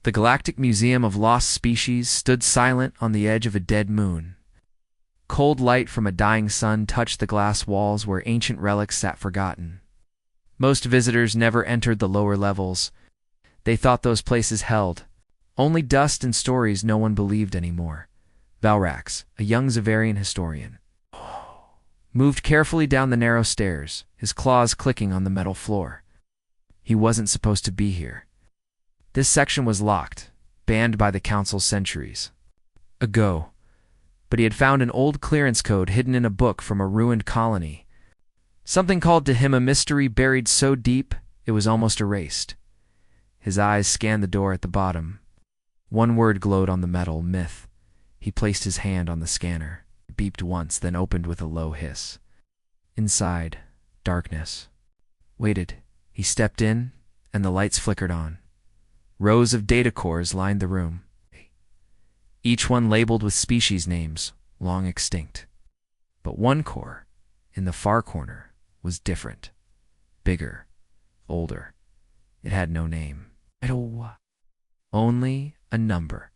The Galactic Museum of Lost Species stood silent on the edge of a dead moon. Cold light from a dying sun touched the glass walls where ancient relics sat forgotten. Most visitors never entered the lower levels. They thought those places held only dust and stories no one believed anymore. Valrax, a young Zavarian historian, moved carefully down the narrow stairs, his claws clicking on the metal floor. He wasn't supposed to be here. This section was locked, banned by the Council centuries ago. But he had found an old clearance code hidden in a book from a ruined colony. Something called to him a mystery buried so deep it was almost erased. His eyes scanned the door at the bottom. One word glowed on the metal: myth. He placed his hand on the scanner. It beeped once, then opened with a low hiss. Inside, darkness. Waited. He stepped in, and the lights flickered on. Rows of data cores lined the room, each one labeled with species names, long extinct. But one core, in the far corner, was different. Bigger. Older. It had no name. Only a number.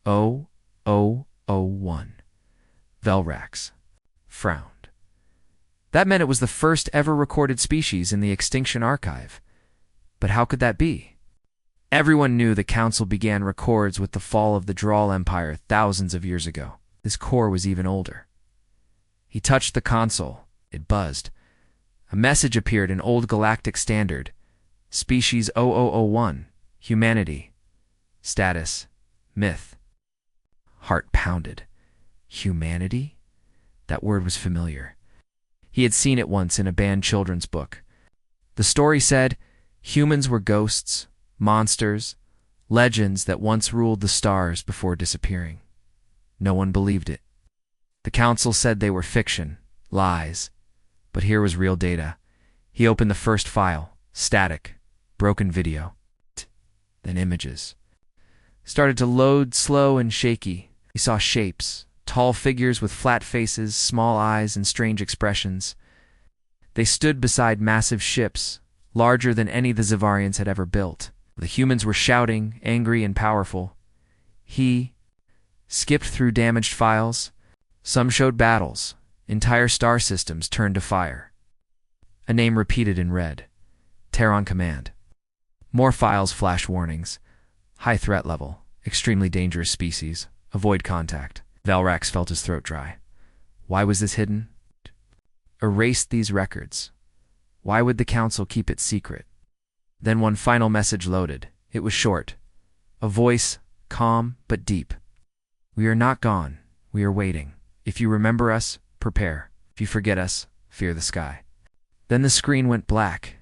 0001. Valrax frowned. That meant it was the first ever recorded species in the Extinction Archive. But how could that be? Everyone knew the Council began records with the fall of the Drawl Empire thousands of years ago. This core was even older. He touched the console. It buzzed. A message appeared in Old Galactic Standard. Species 0001. Humanity. Status. Myth. Heart pounded. Humanity? That word was familiar. He had seen it once in a banned children's book. The story said humans were ghosts, monsters, legends that once ruled the stars before disappearing. No one believed it. The Council said they were fiction, lies. But here was real data. He opened the first file, static, broken video. Then images. Started to load slow and shaky. He saw shapes, tall figures with flat faces, small eyes, and strange expressions. They stood beside massive ships, larger than any the Zavarians had ever built. The humans were shouting, angry and powerful. He skipped through damaged files. Some showed battles. Entire star systems turned to fire. A name repeated in red. Terran Command. More files flashed warnings. High threat level. Extremely dangerous species. Avoid contact. Valrax felt his throat dry. Why was this hidden? Erased these records. Why would the Council keep it secret? Then one final message loaded. It was short. A voice, calm but deep. We are not gone. We are waiting. If you remember us, prepare. If you forget us, fear the sky. Then the screen went black.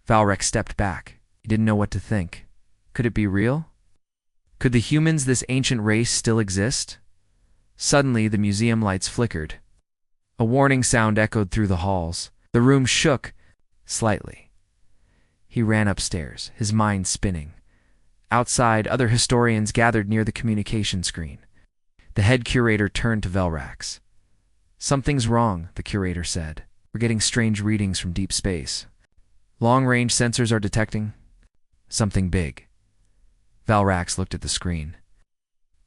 Valrax stepped back. He didn't know what to think. Could it be real? Could the humans, this ancient race, still exist? Suddenly, the museum lights flickered. A warning sound echoed through the halls. The room shook slightly. He ran upstairs, his mind spinning. Outside, other historians gathered near the communication screen. The head curator turned to Valrax. Something's wrong, the curator said. We're getting strange readings from deep space. Long-range sensors are detecting something big. Valrax looked at the screen.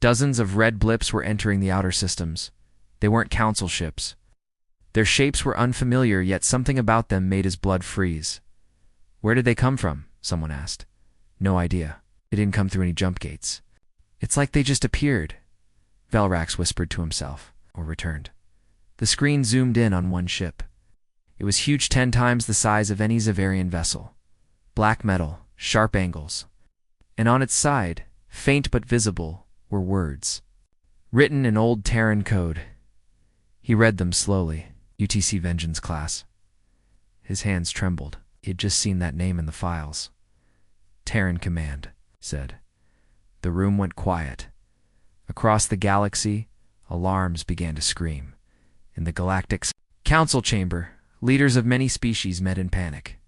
Dozens of red blips were entering the outer systems. They weren't Council ships. Their shapes were unfamiliar, yet something about them made his blood freeze. Where did they come from? Someone asked. No idea. They didn't come through any jump gates. It's like they just appeared, Valrax whispered to himself, or returned. The screen zoomed in on one ship. It was huge, 10 times the size of any Zavarian vessel. Black metal, sharp angles. And on its side, faint but visible, were words. Written in old Terran code. He read them slowly. UTC Vengeance class. His hands trembled. He had just seen that name in the files. Terran Command, said. The room went quiet. Across the galaxy, alarms began to scream. In the Galactic Council chamber, leaders of many species met in panic.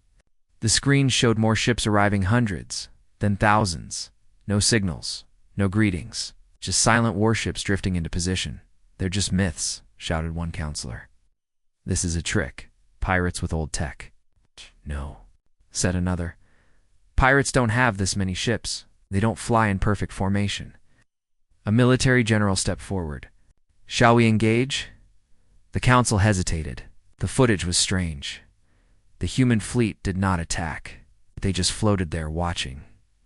The screen showed more ships arriving, hundreds, then thousands. No signals, no greetings, just silent warships drifting into position. They're just myths, shouted one counselor. This is a trick. Pirates with old tech. No, said another. Pirates don't have this many ships. They don't fly in perfect formation. A military general stepped forward. Shall we engage? The council hesitated. The footage was strange. The human fleet did not attack. They just floated there watching,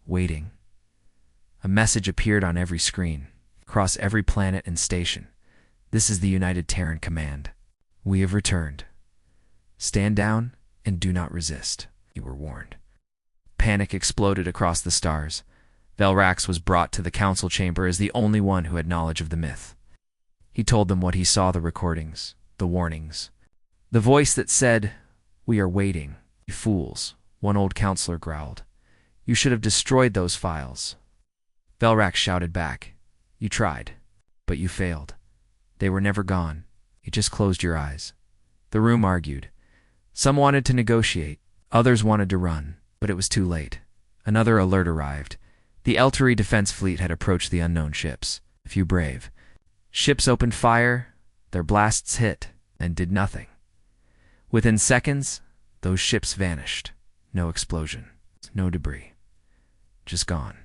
waiting. A message appeared on every screen, across every planet and station. This is the United Terran Command. We have returned. Stand down and do not resist. You were warned. Panic exploded across the stars. Velrax was brought to the council chamber as the only one who had knowledge of the myth. He told them what he saw, the recordings, the warnings. The voice that said, "We are waiting." "You fools," one old counselor growled. "You should have destroyed those files." Velrax shouted back, "You tried, but you failed. They were never gone. You just closed your eyes." The room argued. Some wanted to negotiate, others wanted to run, but it was too late. Another alert arrived. The Eltari defense fleet had approached the unknown ships. A few brave ships opened fire, their blasts hit, and did nothing. Within seconds, those ships vanished. No explosion, no debris. Just gone.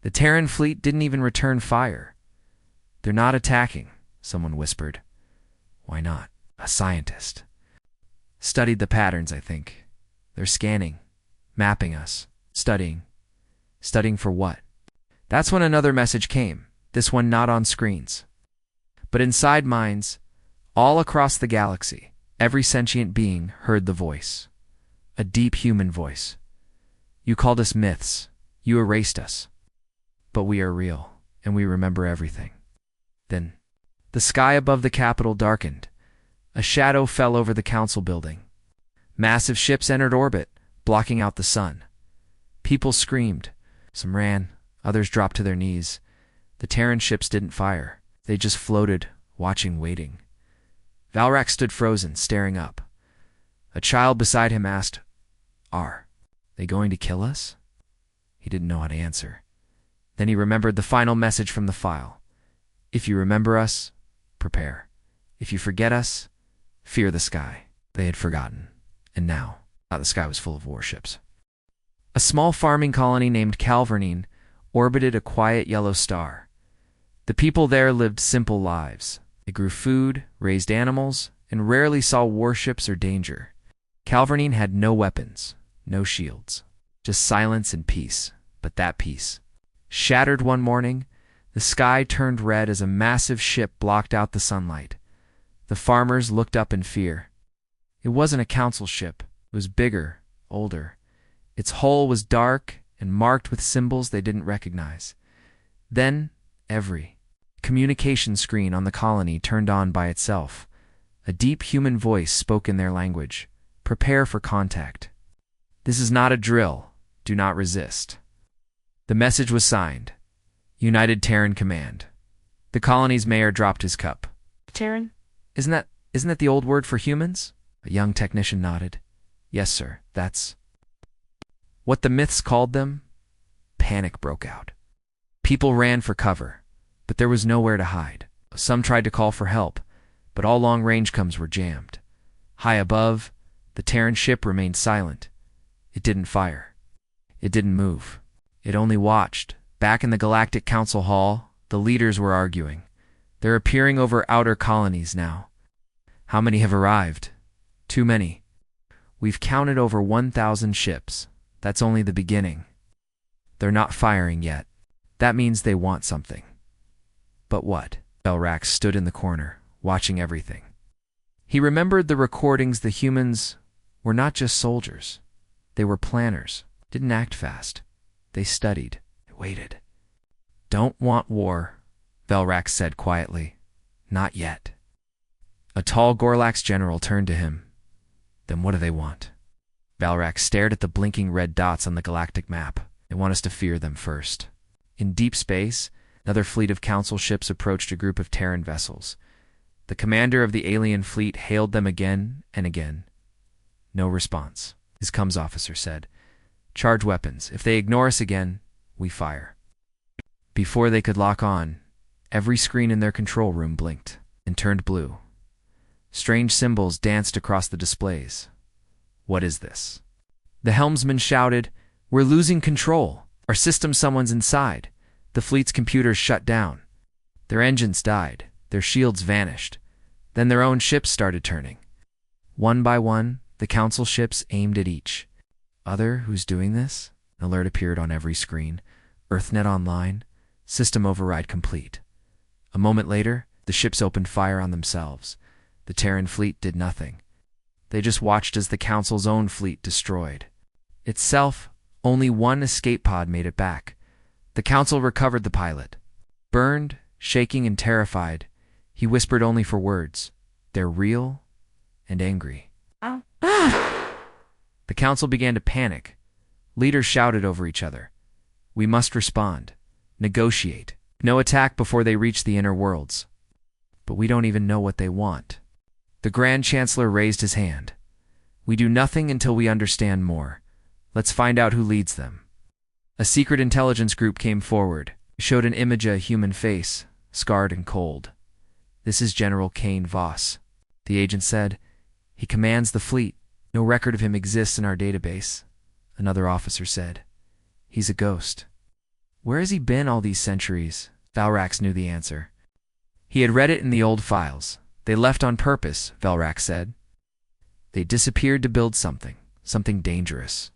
The Terran fleet didn't even return fire. "They're not attacking," someone whispered. "Why not?" A scientist studied the patterns, I think. "They're scanning, mapping us, studying. Studying for what?" That's when another message came, this one not on screens, but inside minds, all across the galaxy. Every sentient being heard the voice. A deep human voice. "You called us myths. You erased us. But we are real, and we remember everything." Then, the sky above the capital darkened. A shadow fell over the council building. Massive ships entered orbit, blocking out the sun. People screamed. Some ran, others dropped to their knees. The Terran ships didn't fire. They just floated, watching, waiting. Velrax stood frozen, staring up. A child beside him asked, "Are they going to kill us?" He didn't know how to answer. Then he remembered the final message from the file. "If you remember us, prepare. If you forget us, fear the sky." They had forgotten. And now, the sky was full of warships. A small farming colony named Calvernine orbited a quiet yellow star. The people there lived simple lives. They grew food, raised animals, and rarely saw warships or danger. Calvernine had no weapons, no shields, just silence and peace. But that peace shattered one morning. The sky turned red as a massive ship blocked out the sunlight. The farmers looked up in fear. It wasn't a council ship. It was bigger, older. Its hull was dark and marked with symbols they didn't recognize. Then, every communication screen on the colony turned on by itself. A deep human voice spoke in their language. "Prepare for contact. This is not a drill. Do not resist." The message was signed, United Terran Command. The colony's mayor dropped his cup. Terran? Isn't that the old word for humans?" A young technician nodded. "Yes, sir, that's what the myths called them." Panic broke out. People ran for cover, but there was nowhere to hide. Some tried to call for help, but all long-range comms were jammed. High above, the Terran ship remained silent. It didn't fire. It didn't move. It only watched. Back in the Galactic Council Hall, the leaders were arguing. They're appearing over outer colonies now. "How many have arrived?" "Too many. We've counted over 1,000 ships. That's only the beginning. They're not firing yet. That means they want something." "But what?" Velrax stood in the corner, watching everything. He remembered the recordings. The humans were not just soldiers. They were planners. Didn't act fast. They studied. They waited. "Don't want war," Velrax said quietly. "Not yet." A tall Gorlax general turned to him. "Then what do they want?" Velrax stared at the blinking red dots on the galactic map. "They want us to fear them first." In deep space, another fleet of council ships approached a group of Terran vessels. The commander of the alien fleet hailed them again and again. No response. His comms officer said, "Charge weapons. If they ignore us again, we fire." Before they could lock on, every screen in their control room blinked and turned blue. Strange symbols danced across the displays. "What is this?" The helmsman shouted, "We're losing control." Our system, someone's inside. The fleet's computers shut down. Their engines died. Their shields vanished. Then their own ships started turning. One by one, the Council ships aimed at each. Other, who's doing this? An alert appeared on every screen. EarthNet online. System override complete. A moment later, the ships opened fire on themselves. The Terran fleet did nothing. They just watched as the Council's own fleet destroyed itself. Only one escape pod made it back. The Council recovered the pilot. Burned, shaking and terrified, he whispered only for words. They're real and angry. The Council began to panic. Leaders shouted over each other. We must respond. Negotiate. No attack before they reach the inner worlds. But we don't even know what they want. The Grand Chancellor raised his hand. We do nothing until we understand more. Let's find out who leads them. A secret intelligence group came forward, showed an image of a human face, scarred and cold. This is General Kane Voss. The agent said. He commands the fleet. No record of him exists in our database. Another officer said. He's a ghost. Where has he been all these centuries? Valrax knew the answer. He had read it in the old files. They left on purpose, Valrax said. They disappeared to build something dangerous.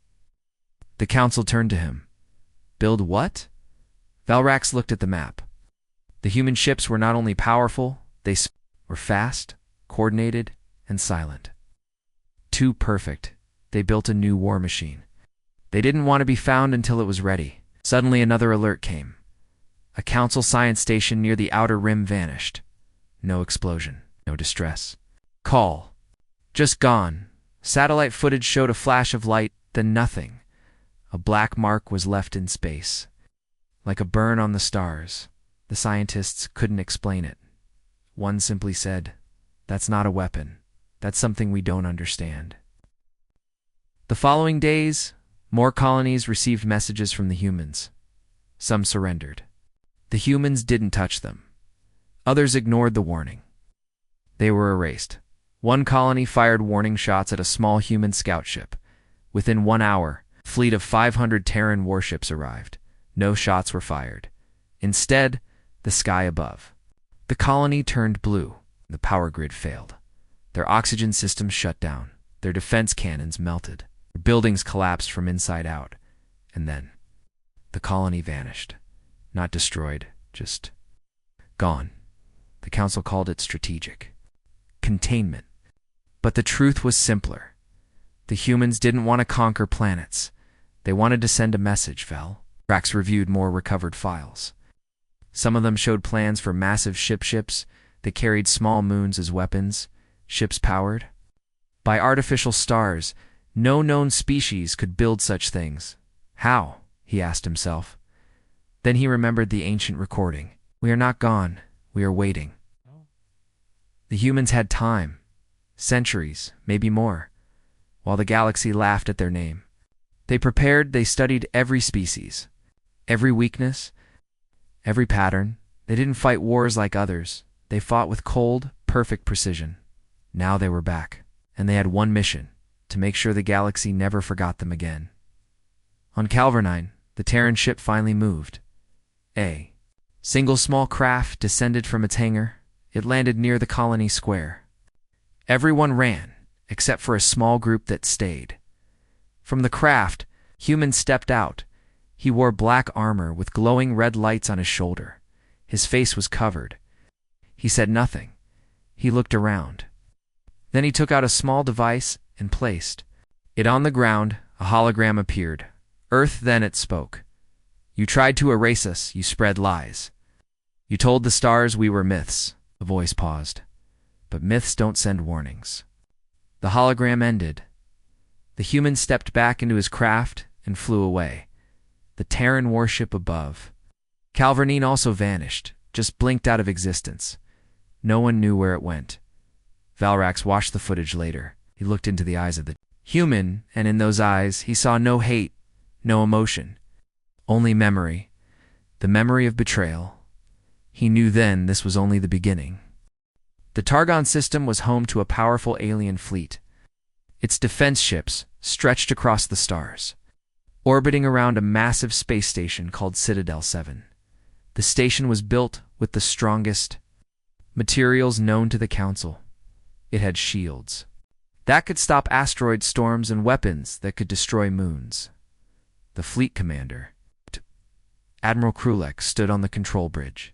The Council turned to him. Build what? Valrax looked at the map. The human ships were not only powerful, they were fast, coordinated, and silent. Too perfect. They built a new war machine. They didn't want to be found until it was ready. Suddenly another alert came. A Council science station near the outer rim vanished. No explosion, no distress. Call. Just gone. Satellite footage showed a flash of light, then nothing. A black mark was left in space. Like a burn on the stars. The scientists couldn't explain it. One simply said, That's not a weapon. That's something we don't understand. The following days, more colonies received messages from the humans. Some surrendered. The humans didn't touch them. Others ignored the warning. They were erased. One colony fired warning shots at a small human scout ship. Within 1 hour, a fleet of 500 Terran warships arrived. No shots were fired. Instead, the sky above. The colony turned blue. The power grid failed. Their oxygen systems shut down. Their defense cannons melted. Their buildings collapsed from inside out. And then, the colony vanished. Not destroyed, just gone. The Council called it strategic. Containment. But the truth was simpler. The humans didn't want to conquer planets. They wanted to send a message, Val. Rax reviewed more recovered files. Some of them showed plans for massive ships that carried small moons as weapons, ships powered by artificial stars. No known species could build such things. How? He asked himself. Then he remembered the ancient recording. We are not gone. We are waiting. The humans had time. Centuries, maybe more. While the galaxy laughed at their name. They prepared, they studied every species. Every weakness. Every pattern. They didn't fight wars like others. They fought with cold, perfect precision. Now they were back. And they had one mission. To make sure the galaxy never forgot them again. On Calvernine, the Terran ship finally moved. A single small craft descended from its hangar. It landed near the colony square. Everyone ran, except for a small group that stayed. From the craft, humans stepped out. He wore black armor with glowing red lights on his shoulder. His face was covered. He said nothing. He looked around. Then he took out a small device and placed it on the ground. A hologram appeared. Earth, then it spoke. You tried to erase us, you spread lies. You told the stars we were myths. The voice paused. But myths don't send warnings. The hologram ended. The human stepped back into his craft and flew away. The Terran warship above. Calvernine also vanished, just blinked out of existence. No one knew where it went. Valrax watched the footage later. He looked into the eyes of the human, and in those eyes he saw no hate, no emotion. Only memory. The memory of betrayal. He knew then this was only the beginning. The Targon system was home to a powerful alien fleet. Its defense ships stretched across the stars. orbiting around a massive space station called Citadel 7. The station was built with the strongest materials known to the Council. It had shields that could stop asteroid storms and weapons that could destroy moons. The fleet commander, Admiral Krulek, stood on the control bridge.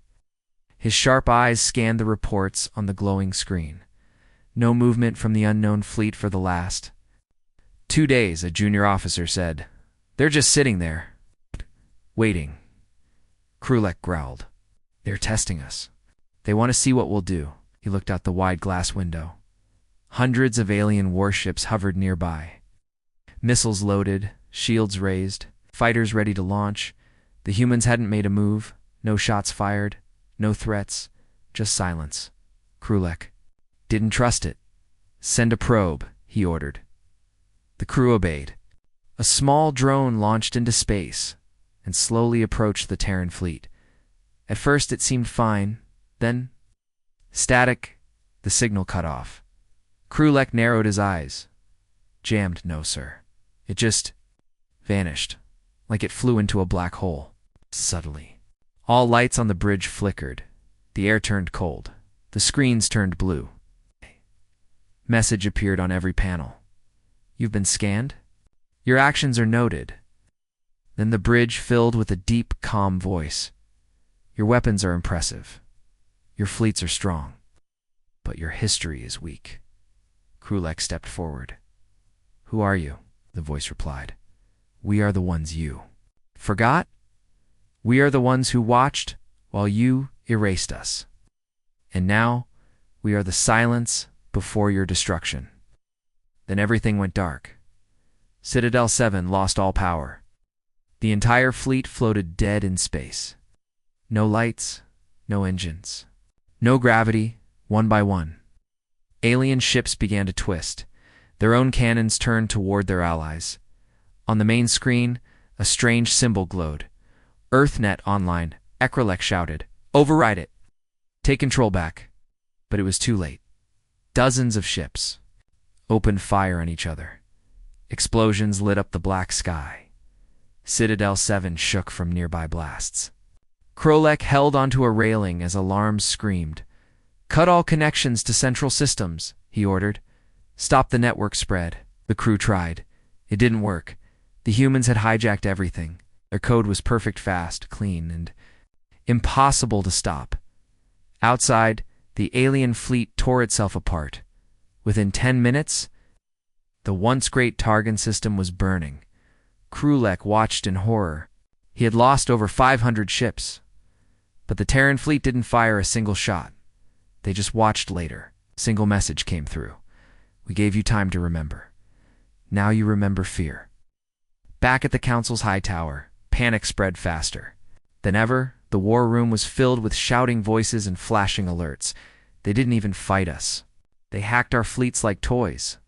His sharp eyes scanned the reports on the glowing screen. No movement from the unknown fleet for the last 2 days, a junior officer said. They're just sitting there, waiting. Krulek growled. They're testing us. They want to see what we'll do. He looked out the wide glass window. Hundreds of alien warships hovered nearby. Missiles loaded, shields raised, fighters ready to launch. The humans hadn't made a move. No shots fired. No threats. Just silence. Krulek didn't trust it. Send a probe, he ordered. The crew obeyed. A small drone launched into space and slowly approached the Terran fleet. At first it seemed fine, then static. The signal cut off. Krulek narrowed his eyes. Jammed, no, sir. It just vanished, like it flew into a black hole. Subtly. All lights on the bridge flickered. The air turned cold. The screens turned blue. Message appeared on every panel. You've been scanned? Your actions are noted. Then the bridge filled with a deep, calm voice. Your weapons are impressive. Your fleets are strong. But your history is weak. Krulek stepped forward. Who are you? The voice replied. We are the ones you forgot. We are the ones who watched while you erased us. And now, we are the silence before your destruction. Then everything went dark. Citadel 7 lost all power. The entire fleet floated dead in space. No lights, no engines, no gravity, one by one. Alien ships began to twist. Their own cannons turned toward their allies. On the main screen, a strange symbol glowed. EarthNet Online, Krulek shouted. Override it. Take control back. But it was too late. Dozens of ships opened fire on each other. Explosions lit up the black sky. Citadel 7 shook from nearby blasts. Krulek held onto a railing as alarms screamed. Cut all connections to central systems, he ordered. Stop the network spread. The crew tried. It didn't work. The humans had hijacked everything. Their code was perfect, fast, clean, and impossible to stop. Outside, the alien fleet tore itself apart. Within 10 minutes, the once great Targon system was burning. Krulek watched in horror. He had lost over 500 ships. But the Terran fleet didn't fire a single shot. They just watched later. A single message came through. We gave you time to remember. Now you remember fear. Back at the Council's high tower, panic spread faster than ever. The war room was filled with shouting voices and flashing alerts. They didn't even fight us. They hacked our fleets like toys.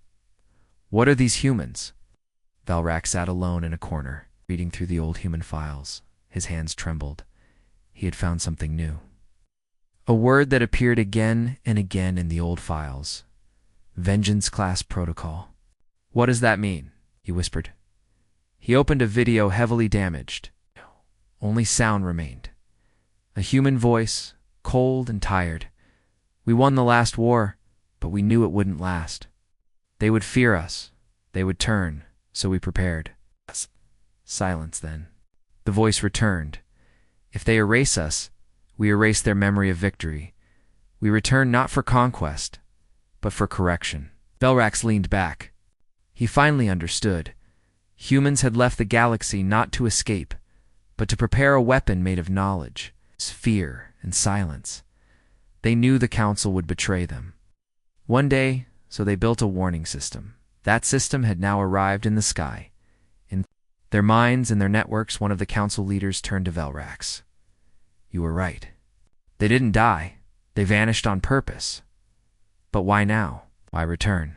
What are these humans? Velrak sat alone in a corner, reading through the old human files. His hands trembled. He had found something new. A word that appeared again and again in the old files. Vengeance Class Protocol. What does that mean? He whispered. He opened a video heavily damaged. Only sound remained. A human voice, cold and tired. We won the last war, but we knew it wouldn't last. They would fear us. They would turn, so we prepared. Silence then. The voice returned. If they erase us, we erase their memory of victory. We return not for conquest, but for correction. Velrax leaned back. He finally understood. Humans had left the galaxy not to escape, but to prepare a weapon made of knowledge, fear, and silence. They knew the Council would betray them. One day, so they built a warning system. That system had now arrived in the sky. In their minds and their networks, one of the Council leaders turned to Velrax. You were right. They didn't die. They vanished on purpose. But why now? Why return?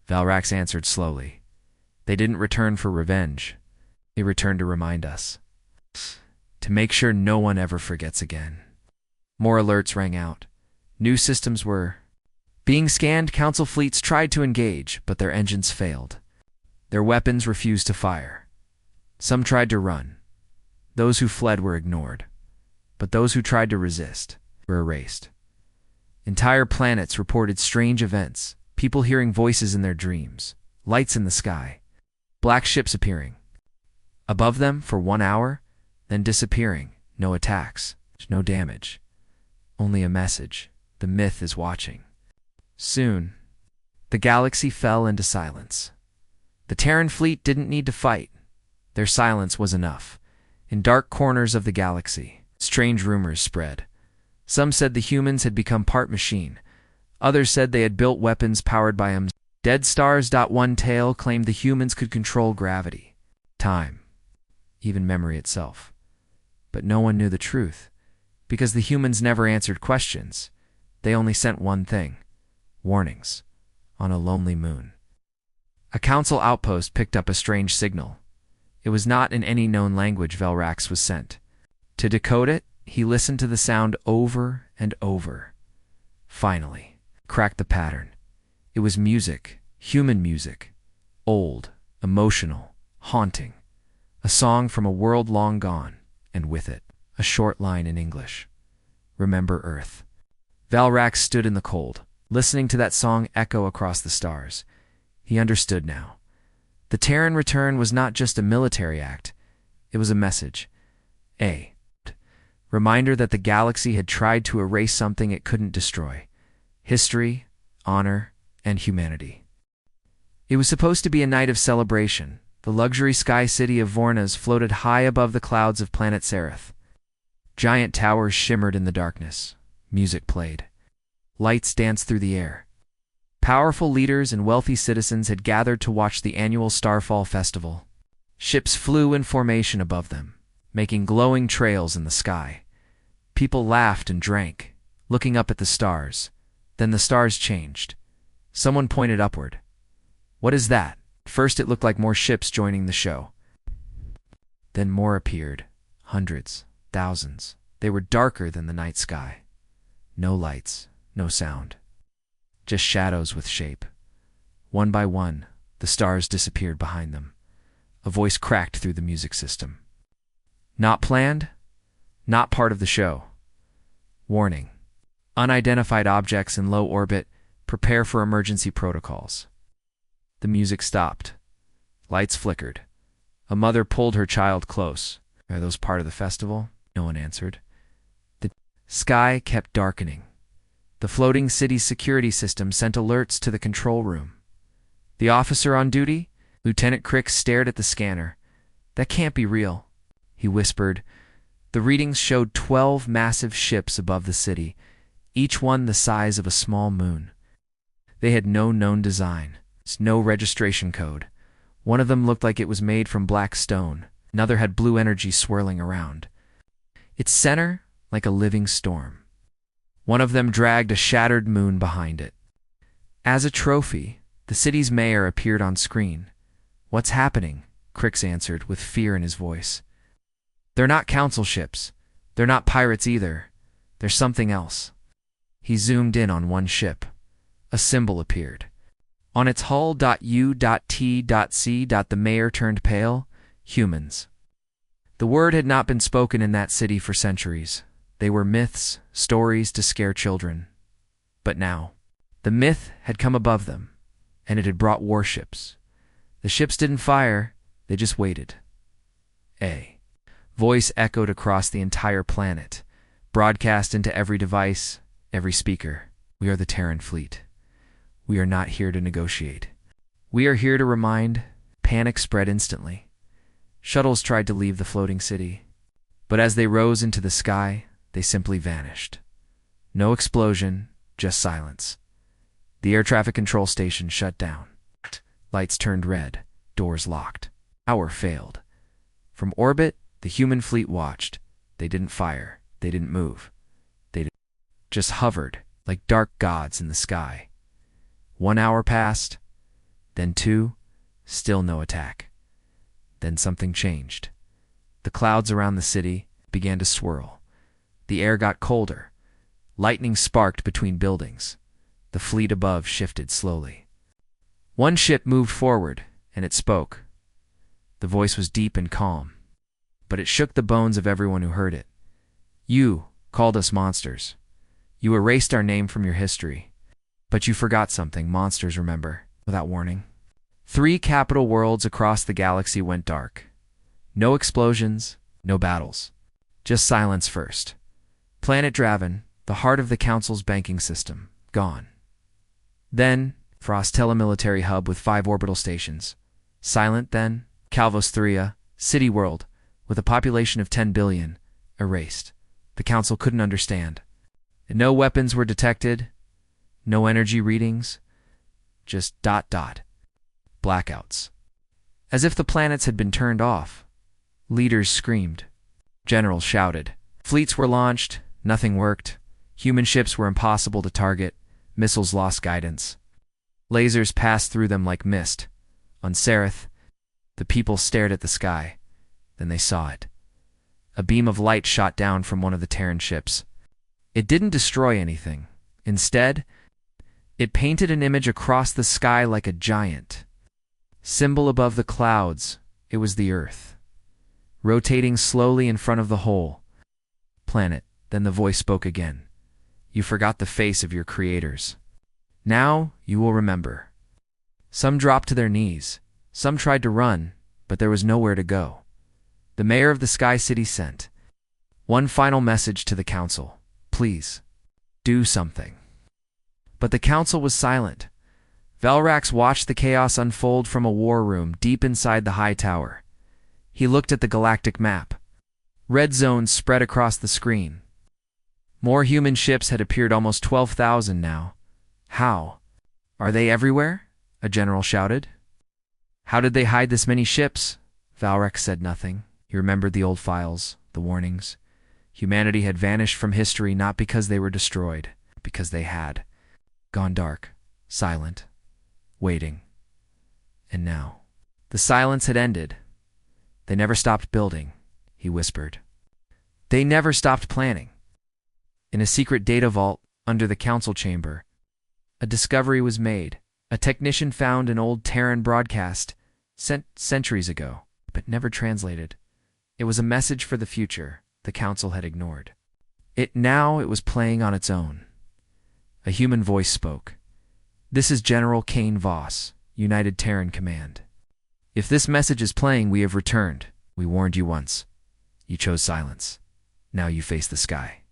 Velrax answered slowly. They didn't return for revenge. They returned to remind us. To make sure no one ever forgets again. More alerts rang out. New systems were being scanned. Council fleets tried to engage, but their engines failed. Their weapons refused to fire. Some tried to run. Those who fled were ignored. But those who tried to resist were erased. Entire planets reported strange events, people hearing voices in their dreams, lights in the sky, black ships appearing above them for 1 hour, then disappearing. No attacks, no damage, only a message. The myth is watching. Soon, the galaxy fell into silence. The Terran fleet didn't need to fight. Their silence was enough. In dark corners of the galaxy, strange rumors spread. Some said the humans had become part machine. Others said they had built weapons powered by them. Dead stars. One tale claimed the humans could control gravity, time, even memory itself. But no one knew the truth, because the humans never answered questions. They only sent one thing: warnings, on a lonely moon. A council outpost picked up a strange signal. It was not in any known language. Velrax was sent. To decode it, he listened to the sound over and over. Finally, cracked the pattern. It was music, human music, old, emotional, haunting. A song from a world long gone, and with it, a short line in English. Remember Earth. Velrax stood in the cold, listening to that song echo across the stars. He understood now. The Terran return was not just a military act. It was a message. A reminder that the galaxy had tried to erase something it couldn't destroy: history, honor, and humanity. It was supposed to be a night of celebration. The luxury sky city of Vornas floated high above the clouds of planet Sereth. Giant towers shimmered in the darkness. Music played. Lights danced through the air. Powerful leaders and wealthy citizens had gathered to watch the annual Starfall Festival. Ships flew in formation above them, making glowing trails in the sky. People laughed and drank, looking up at the stars. Then the stars changed. Someone pointed upward. "What is that?" First it looked like more ships joining the show. Then more appeared. Hundreds, thousands. They were darker than the night sky. No lights, no sound. Just shadows with shape. One by one, the stars disappeared behind them. A voice cracked through the music system. "Not planned? Not part of the show. Warning. Unidentified objects in low orbit. Prepare for emergency protocols." The music stopped. Lights flickered. A mother pulled her child close. "Are those part of the festival?" No one answered. The sky kept darkening. The floating city's security system sent alerts to the control room. The officer on duty, Lieutenant Crick, stared at the scanner. "That can't be real," he whispered. The readings showed 12 massive ships above the city, each one the size of a small moon. They had no known design, no registration code. One of them looked like it was made from black stone. Another had blue energy swirling around. Its center, like a living storm. One of them dragged a shattered moon behind it. As a trophy, the city's mayor appeared on screen. "What's happening?" Crix answered, with fear in his voice. "They're not council ships. They're not pirates either. There's something else." He zoomed in on one ship. A symbol appeared. On its hull .U.T.C. The mayor turned pale. Humans. The word had not been spoken in that city for centuries. They were myths, stories to scare children. But now, the myth had come above them, and it had brought warships. The ships didn't fire, they just waited. A voice echoed across the entire planet, broadcast into every device, every speaker. "We are the Terran fleet. We are not here to negotiate. We are here to remind." Panic spread instantly. Shuttles tried to leave the floating city, but as they rose into the sky, they simply vanished. No explosion, just silence. The air traffic control station shut down. Lights turned red, doors locked. Power failed. From orbit, the human fleet watched. They didn't fire, they didn't move. They just hovered like dark gods in the sky. 1 hour passed, then 2, still no attack. Then something changed. The clouds around the city began to swirl. The air got colder. Lightning sparked between buildings. The fleet above shifted slowly. One ship moved forward, and it spoke. The voice was deep and calm, but it shook the bones of everyone who heard it. You called us monsters. You erased our name from your history. But you forgot something monsters remember, without warning. 3 capital worlds across the galaxy went dark. No explosions, no battles. Just silence first. Planet Draven, the heart of the Council's banking system, gone. Then, Frost Telemilitary Hub with 5 orbital stations. Silent then, Calvos Thuria, city world, with a population of 10 billion, erased. The Council couldn't understand. No weapons were detected, no energy readings, just ... blackouts. As if the planets had been turned off. Leaders screamed. Generals shouted. Fleets were launched, nothing worked. Human ships were impossible to target, missiles lost guidance. Lasers passed through them like mist. On Sereth, the people stared at the sky. Then they saw it. A beam of light shot down from one of the Terran ships. It didn't destroy anything. Instead, it painted an image across the sky like a giant symbol above the clouds. It was the Earth, rotating slowly in front of the whole planet. Then the voice spoke again. You forgot the face of your creators. Now you will remember. Some dropped to their knees. Some tried to run, but there was nowhere to go. The mayor of the Sky City sent one final message to the Council. Please, do something. But the Council was silent. Valrax watched the chaos unfold from a war room deep inside the high tower. He looked at the galactic map. Red zones spread across the screen. More human ships had appeared, almost 12,000 now. How? Are they everywhere? A general shouted. How did they hide this many ships? Valrax said nothing. He remembered the old files, the warnings. Humanity had vanished from history not because they were destroyed, because they had gone dark, silent, waiting. And now, the silence had ended. They never stopped building, he whispered. They never stopped planning. In a secret data vault under the council chamber, a discovery was made. A technician found an old Terran broadcast sent centuries ago, but never translated. It was a message for the future the council had ignored. It was playing on its own. A human voice spoke. This is General Kane Voss, United Terran Command. If this message is playing, we have returned. We warned you once. You chose silence. Now you face the sky.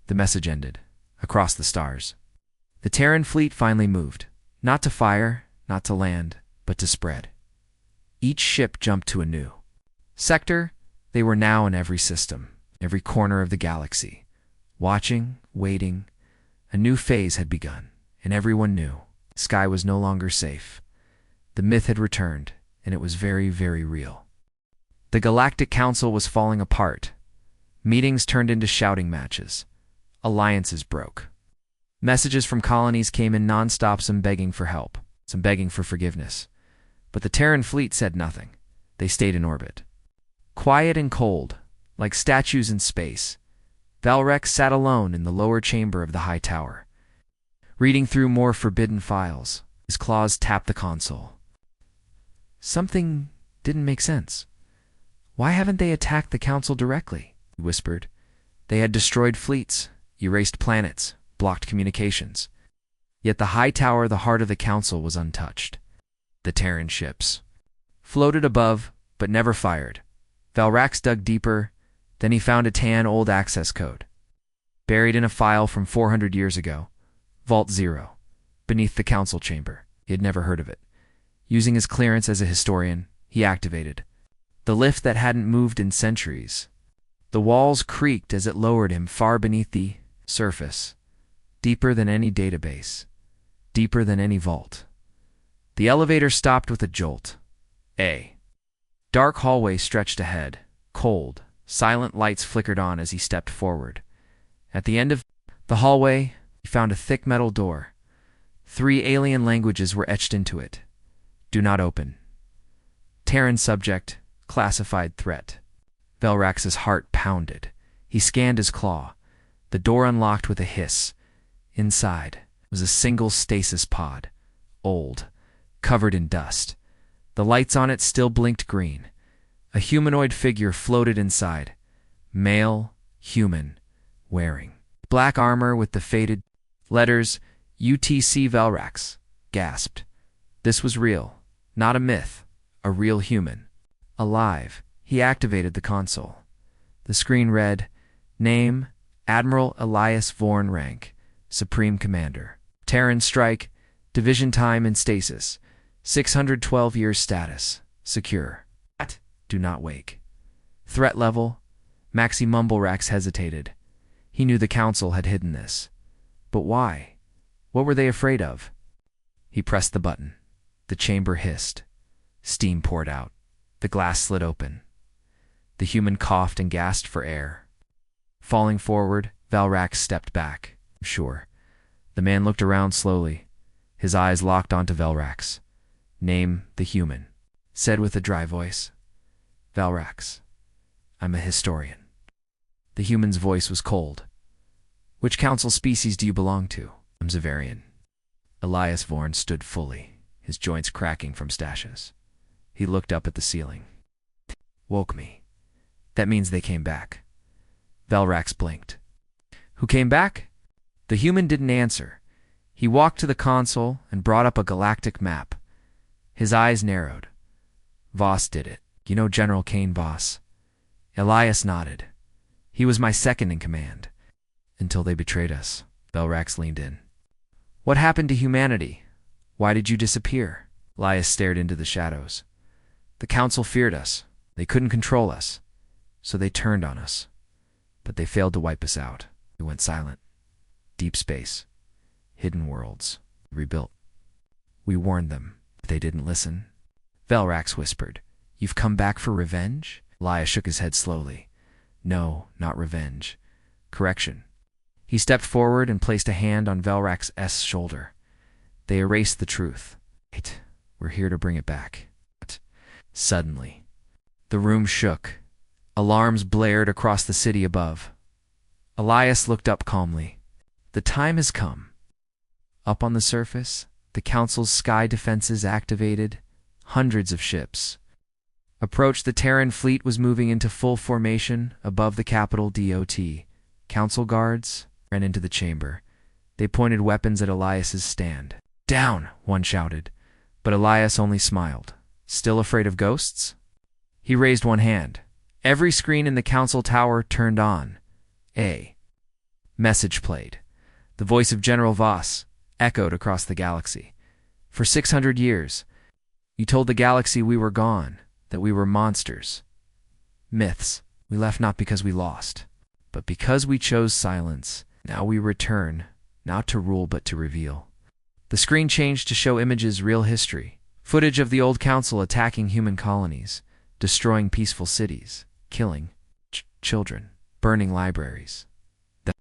The message ended. Across the stars. The Terran fleet finally moved. Not to fire, not to land, but to spread. Each ship jumped to a new sector. They were now in every system, every corner of the galaxy. Watching, waiting. A new phase had begun, and everyone knew. The sky was no longer safe. The myth had returned, and it was very, very real. The Galactic Council was falling apart. Meetings turned into shouting matches. Alliances broke. Messages from colonies came in non-stop, some begging for help, some begging for forgiveness. But the Terran fleet said nothing. They stayed in orbit. Quiet and cold, like statues in space, Valrex sat alone in the lower chamber of the high tower. Reading through more forbidden files, his claws tapped the console. Something didn't make sense. Why haven't they attacked the council directly? He whispered. They had destroyed fleets, erased planets, blocked communications. Yet the high tower, the heart of the council, was untouched. The Terran ships floated above, but never fired. Valrax dug deeper, then he found a tan old access code. Buried in a file from 400 years ago. Vault 0. Beneath the council chamber. He had never heard of it. Using his clearance as a historian, he activated the lift that hadn't moved in centuries. The walls creaked as it lowered him far beneath the surface. Deeper than any database. Deeper than any vault. The elevator stopped with a jolt. A dark hallway stretched ahead. Cold, silent lights flickered on as he stepped forward. At the end of the hallway, he found a thick metal door. 3 alien languages were etched into it. Do not open. Terran subject, classified threat. Valrax's heart pounded. He scanned his claw. The door unlocked with a hiss. Inside was a single stasis pod. Old, covered in dust. The lights on it still blinked green. A humanoid figure floated inside. Male, human, wearing black armor with the faded letters UTC Velrax. Gasped. This was real. Not a myth. A real human. Alive. He activated the console. The screen read, Name, Admiral Elias Vorn, rank, Supreme Commander. Terran strike, division time in stasis, 612 years status, secure. Do not wake. Threat level, Maxi Mumblerax hesitated. He knew the Council had hidden this. But why? What were they afraid of? He pressed the button. The chamber hissed. Steam poured out. The glass slid open. The human coughed and gasped for air. Falling forward, Velrax stepped back. Sure. The man looked around slowly. His eyes locked onto Velrax. Name the human. Said with a dry voice. Velrax. I'm a historian. The human's voice was cold. Which council species do you belong to? I'm Zavarian. Elias Vorn stood fully, his joints cracking from stashes. He looked up at the ceiling. Woke me. That means they came back. Velrax blinked. Who came back? The human didn't answer. He walked to the console and brought up a galactic map. His eyes narrowed. Voss did it. You know General Kane Voss? Elias nodded. He was my second in command. Until they betrayed us. Velrax leaned in. What happened to humanity? Why did you disappear? Elias stared into the shadows. The Council feared us. They couldn't control us. So they turned on us. But they failed to wipe us out. We went silent. Deep space. Hidden worlds. Rebuilt. We warned them. But they didn't listen. Velrax whispered. You've come back for revenge? Elias shook his head slowly. No, not revenge. Correction. He stepped forward and placed a hand on Velrax's shoulder. They erased the truth. Wait, we're here to bring it back. Suddenly, the room shook. Alarms blared across the city above. Elias looked up calmly. The time has come. Up on the surface, the Council's sky defenses activated. Hundreds of ships. Approached. The Terran fleet was moving into full formation above the capital DOT. Council guards ran into the chamber. They pointed weapons at Elias's stand. Down, one shouted. But Elias only smiled. Still afraid of ghosts? He raised one hand. Every screen in the Council tower turned on. A message played. The voice of General Voss echoed across the galaxy. For 600 years, you told the galaxy we were gone, that we were monsters. Myths. We left not because we lost, but because we chose silence. Now we return, not to rule but to reveal. The screen changed to show images, real history. Footage of the old Council attacking human colonies, destroying peaceful cities, killing children, burning libraries. The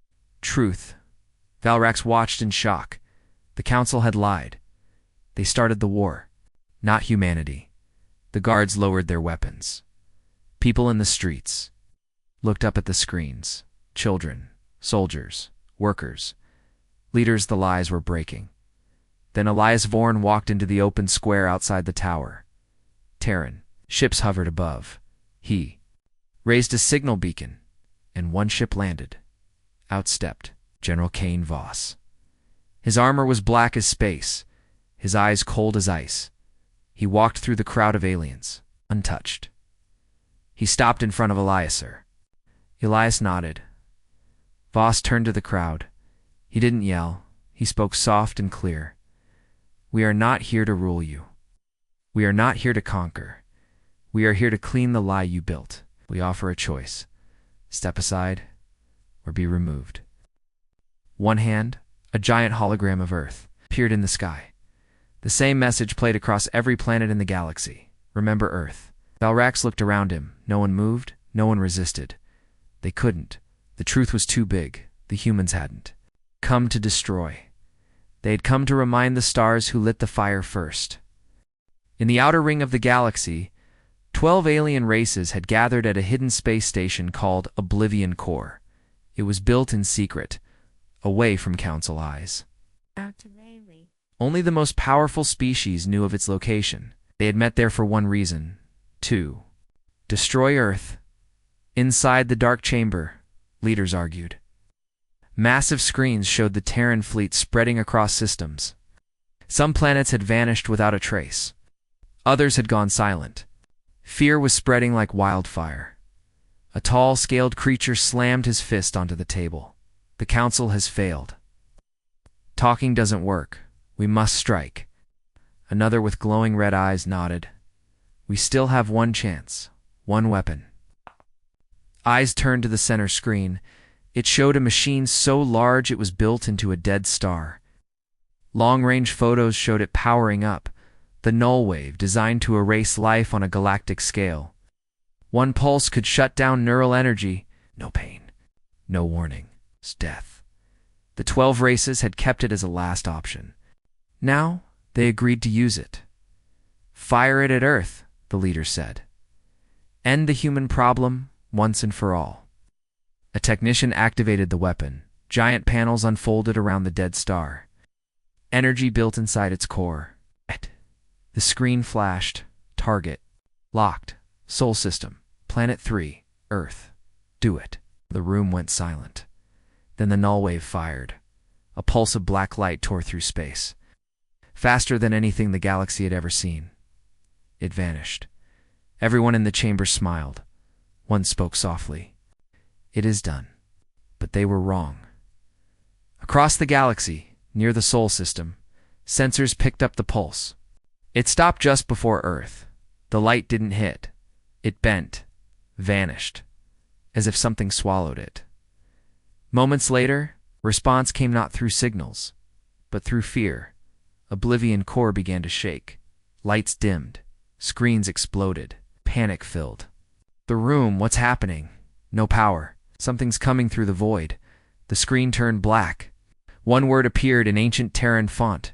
truth. Velrax watched in shock. The Council had lied. They started the war, not humanity. The guards lowered their weapons. People in the streets looked up at the screens. Children, soldiers, workers, leaders. The lies were breaking. Then Elias Vorn walked into the open square outside the tower. Terran ships hovered above. He raised a signal beacon, and one ship landed. Out stepped General Kane Voss. His armor was black as space, his eyes cold as ice. He walked through the crowd of aliens, untouched. He stopped in front of Elias. Elias nodded. Voss turned to the crowd. He didn't yell. He spoke soft and clear. We are not here to rule you. We are not here to conquer. We are here to clean the lie you built. We offer a choice. Step aside or be removed. One hand, a giant hologram of Earth, appeared in the sky. The same message played across every planet in the galaxy. Remember Earth. Velrax looked around him. No one moved. No one resisted. They couldn't. The truth was too big. The humans hadn't come to destroy. They had come to remind the stars who lit the fire first. In the outer ring of the galaxy, 12 alien races had gathered at a hidden space station called Oblivion Core. It was built in secret, away from Council eyes. Only the most powerful species knew of its location. They had met there for one reason: to Destroy Earth. Inside the dark chamber, leaders argued. Massive screens showed the Terran fleet spreading across systems. Some planets had vanished without a trace. Others had gone silent. Fear was spreading like wildfire. A tall, scaled creature slammed his fist onto the table. The Council has failed. Talking doesn't work. We must strike. Another with glowing red eyes nodded. We still have one chance, one weapon. Eyes turned to the center screen. It showed a machine so large it was built into a dead star. Long-range photos showed it powering up, the null wave designed to erase life on a galactic scale. One pulse could shut down neural energy. No pain, no warning, it's death. The 12 races had kept it as a last option. Now, they agreed to use it. Fire it at Earth, the leader said. End the human problem once and for all. A technician activated the weapon. Giant panels unfolded around the dead star. Energy built inside its core. The screen flashed. Target. Locked. Sol system. Planet 3. Earth. Do it. The room went silent. Then the null wave fired. A pulse of black light tore through space. Faster than anything the galaxy had ever seen. It vanished. Everyone in the chamber smiled. One spoke softly. It is done. But they were wrong. Across the galaxy, near the Sol system, sensors picked up the pulse. It stopped just before Earth. The light didn't hit. It bent, vanished, as if something swallowed it. Moments later, response came not through signals, but through fear. Oblivion core began to shake. Lights dimmed. Screens exploded. Panic filled. The room, what's happening? No power. Something's coming through the void. The screen turned black. One word appeared in ancient Terran font.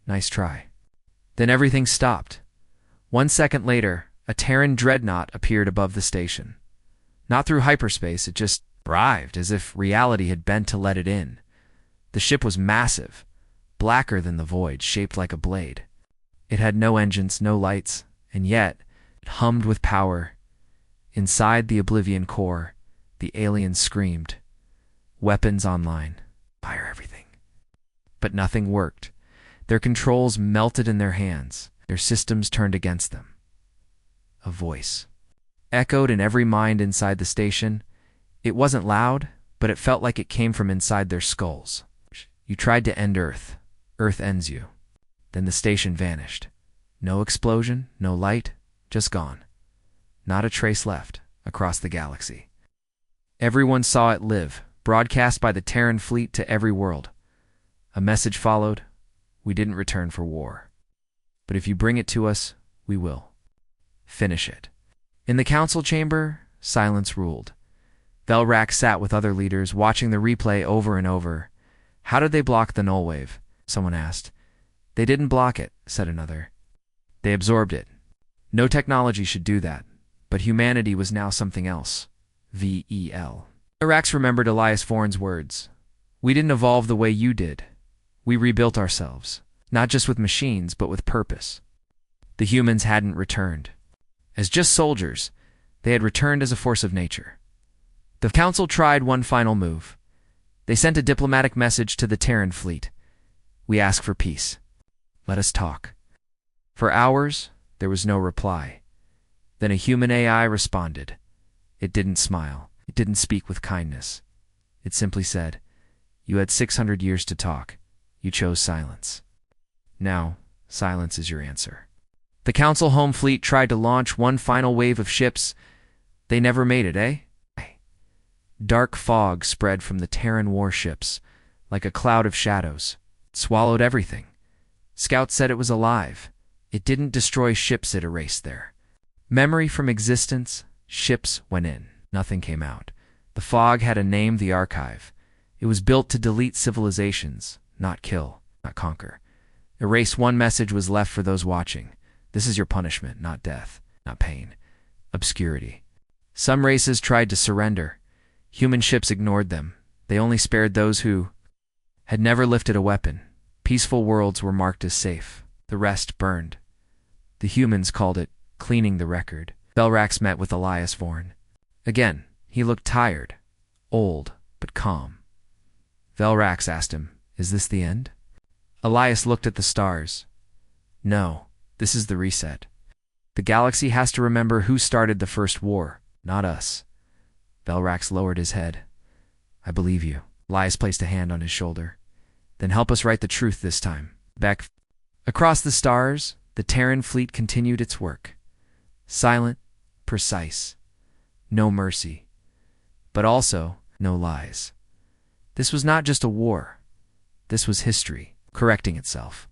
Nice try. Then everything stopped. 1 second later, a Terran dreadnought appeared above the station. Not through hyperspace, it just arrived, as if reality had bent to let it in. The ship was massive, blacker than the void, shaped like a blade. It had no engines, no lights, and yet it hummed with power. Inside the Oblivion core, the aliens screamed. Weapons online. Fire everything. But nothing worked. Their controls melted in their hands. Their systems turned against them. A voice echoed in every mind inside the station. It wasn't loud, but it felt like it came from inside their skulls. You tried to end Earth. Earth ends you. Then the station vanished. No explosion, no light, just gone. Not a trace left across the galaxy. Everyone saw it live, broadcast by the Terran fleet to every world. A message followed. We didn't return for war. But if you bring it to us, we will. Finish it. In the council chamber, silence ruled. Velrak sat with other leaders, watching the replay over and over. How did they block the null wave? Someone asked. They didn't block it, said another. They absorbed it. No technology should do that. But humanity was now something else. VEL. Velrax remembered Elias Foran's words. We didn't evolve the way you did. We rebuilt ourselves. Not just with machines, but with purpose. The humans hadn't returned. As just soldiers, they had returned as a force of nature. The council tried one final move. They sent a diplomatic message to the Terran fleet. We ask for peace. Let us talk. For hours, there was no reply. Then a human AI responded. It didn't smile. It didn't speak with kindness. It simply said, you had 600 years to talk. You chose silence. Now, silence is your answer. The Council home fleet tried to launch one final wave of ships. They never made it, eh? Dark fog spread from the Terran warships, like a cloud of shadows. It swallowed everything. Scouts said it was alive. It didn't destroy ships it erased there. Memory from existence, ships went in. Nothing came out. The fog had a name, the archive. It was built to delete civilizations, not kill, not conquer. Erase one message was left for those watching. This is your punishment, not death, not pain. Obscurity. Some races tried to surrender. Human ships ignored them. They only spared those who had never lifted a weapon. Peaceful worlds were marked as safe. The rest burned. The humans called it cleaning the record. Velrax met with Elias Vorn. Again, he looked tired, old, but calm. Velrax asked him, "Is this the end?" Elias looked at the stars. "No, this is the reset. The galaxy has to remember who started the first war, not us." Velrax lowered his head. "I believe you." Elias placed a hand on his shoulder. "Then help us write the truth this time." Back across the stars, the Terran fleet continued its work. Silent, precise. No mercy. But also, no lies. This was not just a war. This was history, correcting itself.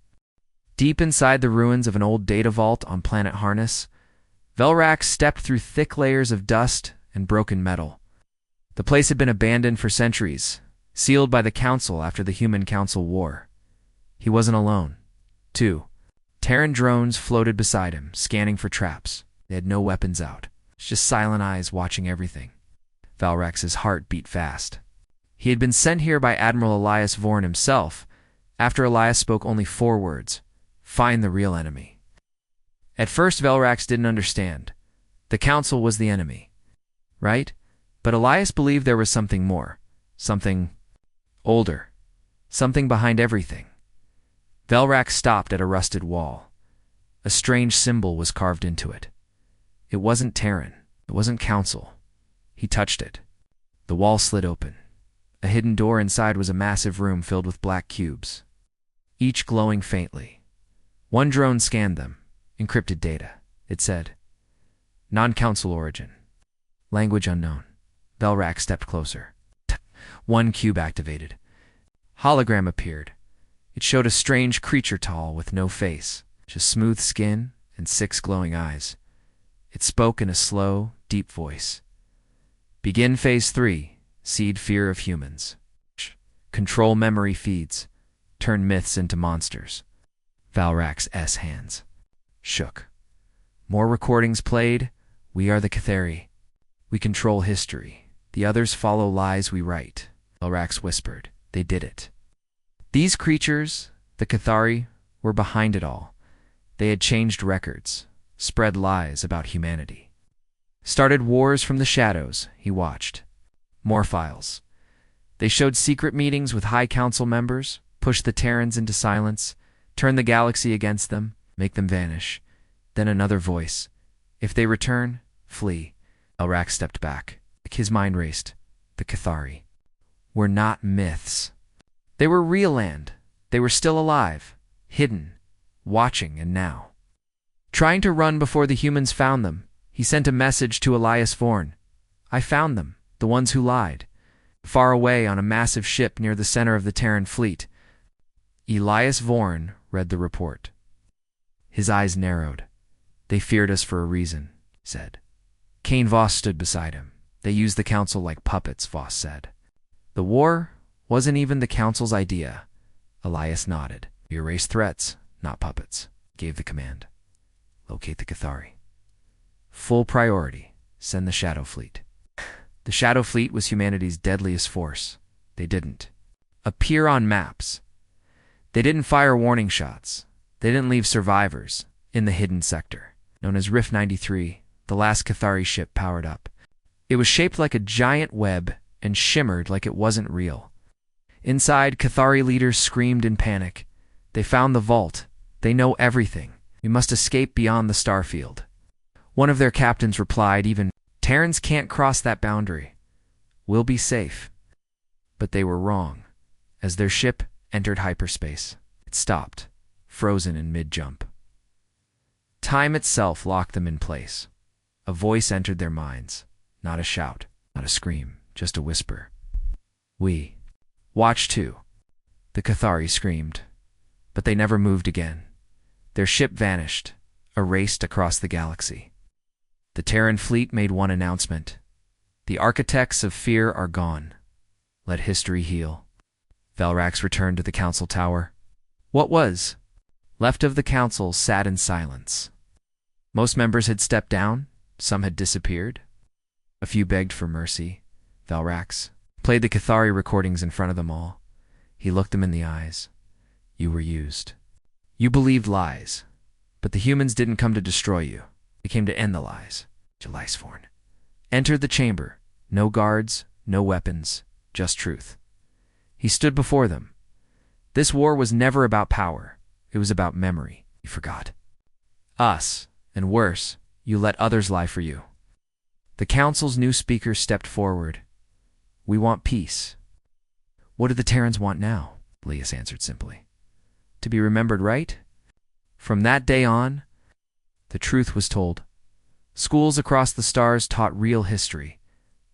Deep inside the ruins of an old data vault on planet Harness, Velrax stepped through thick layers of dust and broken metal. The place had been abandoned for centuries, sealed by the Council after the Human Council War. He wasn't alone. 2 Terran drones floated beside him, scanning for traps. They had no weapons out, just silent eyes watching everything. Velrax's heart beat fast. He had been sent here by Admiral Elias Vorn himself, after Elias spoke only 4 words: "Find the real enemy." At first, Velrax didn't understand. The Council was the enemy, right? But Elias believed there was something more, something older, something behind everything. Velrax stopped at a rusted wall. A strange symbol was carved into it. It wasn't Terran. It wasn't Council. He touched it. The wall slid open. A hidden door inside was a massive room filled with black cubes, each glowing faintly. One drone scanned them. Encrypted data. It said, "Non-Council origin. Language unknown." Velrax stepped closer. One cube activated. Hologram appeared. It showed a strange creature tall with no face, just smooth skin and 6 glowing eyes. It spoke in a slow, deep voice. "Begin Phase 3. Seed fear of humans. Control memory feeds. Turn myths into monsters." Velrax's hands shook. More recordings played. "We are the Cathari. We control history. The others follow lies we write." Velrax whispered. They did it. These creatures, the Cathari, were behind it all. They had changed records, spread lies about humanity. Started wars from the shadows, he watched. More files. They showed secret meetings with High Council members, pushed the Terrans into silence, turned the galaxy against them, make them vanish. Then another voice. "If they return, flee." Velrax stepped back. His mind raced. The Cathari were not myths. They were real land. They were still alive, hidden, watching, and now. Trying to run before the humans found them, he sent a message to Elias Vorn. "I found them, the ones who lied. Far away on a massive ship near the center of the Terran fleet." Elias Vorn read the report. His eyes narrowed. "They feared us for a reason," he said. Kane Voss stood beside him. "They used the Council like puppets," Voss said. "The war wasn't even the Council's idea." Elias nodded. "We erase threats, not puppets," gave the command. "Locate the Cathari. Full priority. Send the Shadow Fleet." The Shadow Fleet was humanity's deadliest force. They didn't appear on maps. They didn't fire warning shots. They didn't leave survivors in the hidden sector, known as Rift 93, the last Cathari ship powered up. It was shaped like a giant web and shimmered like it wasn't real. Inside, Cathari leaders screamed in panic. "They found the vault. They know everything. We must escape beyond the starfield." One of their captains replied, "Even Terrans can't cross that boundary. We'll be safe." But they were wrong. As their ship entered hyperspace, it stopped, frozen in mid-jump. Time itself locked them in place. A voice entered their minds. Not a shout, not a scream, just a whisper. "We watch too." The Cathari screamed, but they never moved again. Their ship vanished, erased across the galaxy. The Terran fleet made one announcement. "The architects of fear are gone. Let history heal." Velrax returned to the Council Tower. What was left of the Council sat in silence. Most members had stepped down, some had disappeared. A few begged for mercy. Velrax played the Cathari recordings in front of them all. He looked them in the eyes. "You were used. You believed lies, but the humans didn't come to destroy you. They came to end the lies. Lyseforn entered the chamber. No guards, no weapons, just truth. He stood before them. This war was never about power. It was about memory. You forgot us, and worse, you let others lie for you. The council's new speaker stepped forward. We want peace. What do the Terrans want now? Elias answered simply. To be remembered, right? From that day on, the truth was told. Schools across the stars taught real history.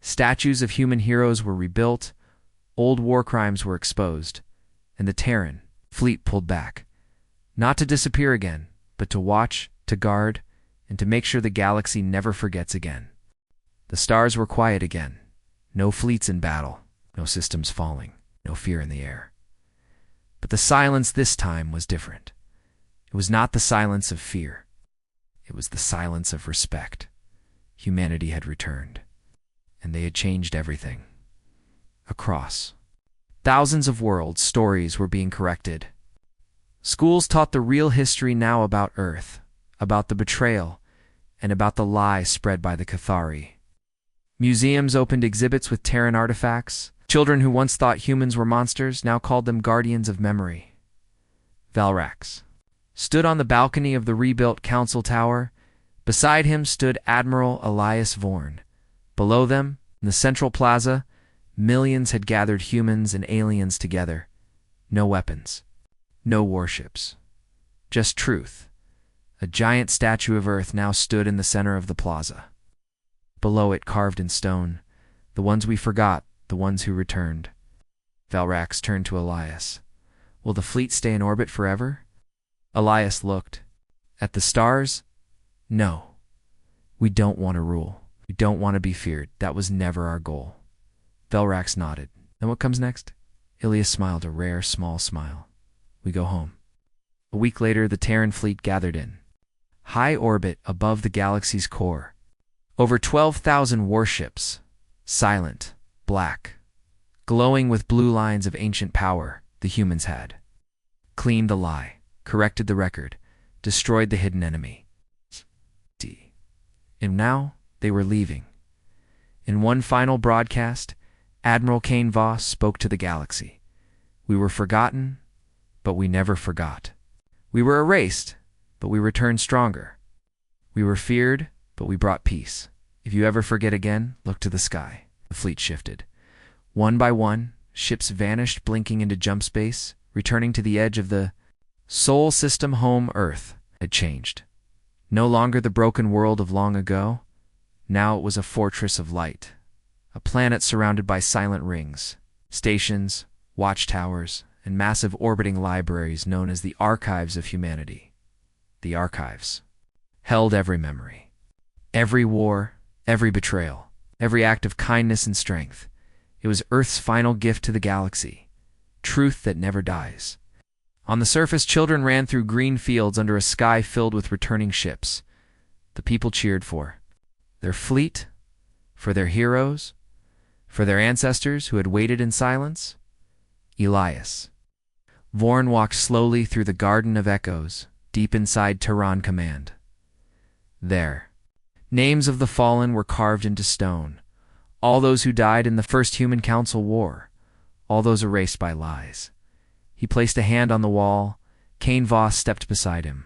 Statues of human heroes were rebuilt, old war crimes were exposed, and the Terran fleet pulled back. Not to disappear again, but to watch, to guard, and to make sure the galaxy never forgets again. The stars were quiet again. No fleets in battle, no systems falling, no fear in the air. But the silence this time was different. It was not the silence of fear. It was the silence of respect. Humanity had returned, and they had changed everything. Across thousands of worlds, stories were being corrected. Schools taught the real history now about Earth, about the betrayal, and about the lies spread by the Cathari. Museums opened exhibits with Terran artifacts. Children who once thought humans were monsters now called them guardians of memory. Velrax stood on the balcony of the rebuilt council tower. Beside him stood Admiral Elias Vorn. Below them, in the central plaza, millions had gathered humans and aliens together. No weapons, no warships, just truth. A giant statue of Earth now stood in the center of the plaza. Below it, carved in stone, the ones we forgot, the ones who returned. Velrax turned to Elias. Will the fleet stay in orbit forever? Elias looked. At the stars? No. We don't want to rule. We don't want to be feared. That was never our goal. Velrax nodded. Then what comes next? Ilias smiled a rare, small smile. We go home. A week later, the Terran fleet gathered in high orbit above the galaxy's core. Over 12,000 warships, silent, black, glowing with blue lines of ancient power the humans had. Cleaned the lie, corrected the record, destroyed the hidden enemy. And now they were leaving. In one final broadcast, Admiral Kane Voss spoke to the galaxy. We were forgotten, but we never forgot. We were erased, but we returned stronger. We were feared, but we brought peace. If you ever forget again, look to the sky. The fleet shifted. One by one, ships vanished, blinking into jump space, returning to the edge of the Sol system. Home Earth had changed. No longer the broken world of long ago. Now it was a fortress of light, a planet surrounded by silent rings, stations, watchtowers, and massive orbiting libraries known as the Archives of Humanity. The Archives held every memory, every war, every betrayal, every act of kindness and strength. It was Earth's final gift to the galaxy, truth that never dies. On the surface, children ran through green fields under a sky filled with returning ships. The people cheered for their fleet, for their heroes, for their ancestors who had waited in silence. Elias Vorn walked slowly through the Garden of Echoes, deep inside Tehran Command. There, names of the fallen were carved into stone. All those who died in the First Human Council War, all those erased by lies. He placed a hand on the wall. Kane Voss stepped beside him.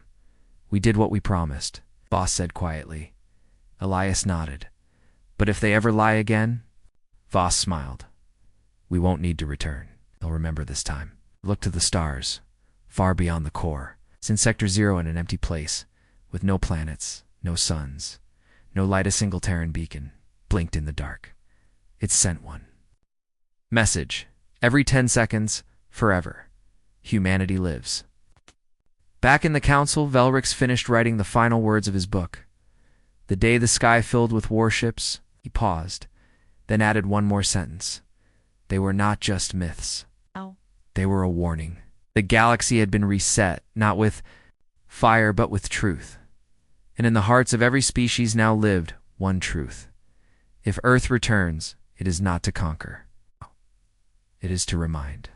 We did what we promised, Voss said quietly. Elias nodded. But if they ever lie again? Voss smiled. We won't need to return. They'll remember this time. Look to the stars, far beyond the core. It's in Sector 0 in an empty place, with no planets, no suns, no light. A single Terran beacon blinked in the dark. It sent one message. Every 10 seconds, forever. Humanity lives. Back in the council, Velrax finished writing the final words of his book. The day the sky filled with warships, he paused, then added one more sentence. They were not just myths. Oh. They were a warning. The galaxy had been reset, not with fire, but with truth. And in the hearts of every species now lived one truth. If Earth returns, it is not to conquer. It is to remind.